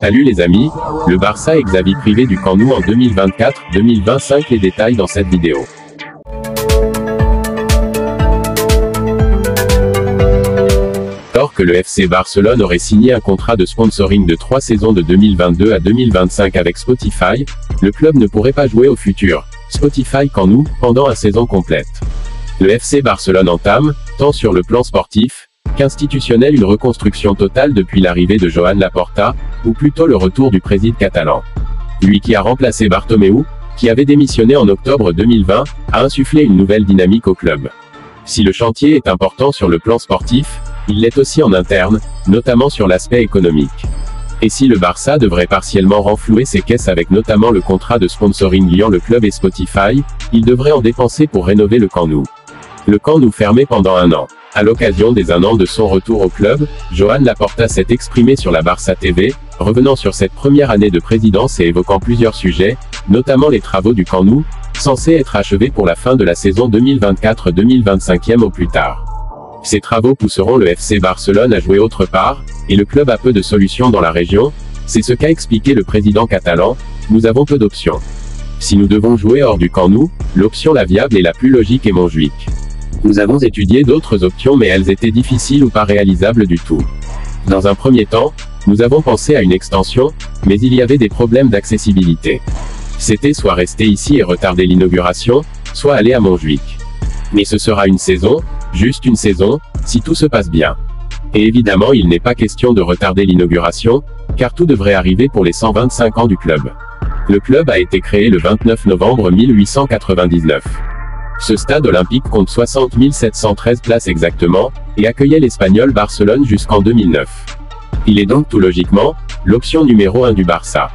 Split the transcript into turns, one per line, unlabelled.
Salut les amis, le Barça et Xavi privé du Camp Nou en 2024-2025, les détails dans cette vidéo. Alors que le FC Barcelone aurait signé un contrat de sponsoring de 3 saisons de 2022 à 2025 avec Spotify, le club ne pourrait pas jouer au futur Spotify Camp Nou pendant une saison complète. Le FC Barcelone entame, tant sur le plan sportif qu'institutionnel, une reconstruction totale depuis l'arrivée de Joan Laporta, ou plutôt le retour du président catalan. Lui qui a remplacé Bartomeu, qui avait démissionné en octobre 2020, a insufflé une nouvelle dynamique au club. Si le chantier est important sur le plan sportif, il l'est aussi en interne, notamment sur l'aspect économique. Et si le Barça devrait partiellement renflouer ses caisses avec notamment le contrat de sponsoring liant le club et Spotify, il devrait en dépenser pour rénover le Camp Nou. Le Camp Nou fermé pendant 1 an. À l'occasion des 1 an de son retour au club, Joan Laporta s'est exprimé sur la Barça TV, revenant sur cette première année de présidence et évoquant plusieurs sujets, notamment les travaux du Camp Nou, censés être achevés pour la fin de la saison 2024-2025 au plus tard. Ces travaux pousseront le FC Barcelone à jouer autre part, et le club a peu de solutions dans la région, c'est ce qu'a expliqué le président catalan, nous avons peu d'options. Si nous devons jouer hors du Camp Nou, l'option la viable et la plus logique est Montjuïc. Nous avons étudié d'autres options mais elles étaient difficiles ou pas réalisables du tout. Dans un premier temps, nous avons pensé à une extension, mais il y avait des problèmes d'accessibilité. C'était soit rester ici et retarder l'inauguration, soit aller à Montjuïc. Mais ce sera une saison, juste une saison, si tout se passe bien. Et évidemment il n'est pas question de retarder l'inauguration, car tout devrait arriver pour les 125 ans du club. Le club a été créé le 29 novembre 1899. Ce stade olympique compte 60 713 places exactement, et accueillait l'Espagnol Barcelone jusqu'en 2009. Il est donc tout logiquement, l'option numéro 1 du Barça.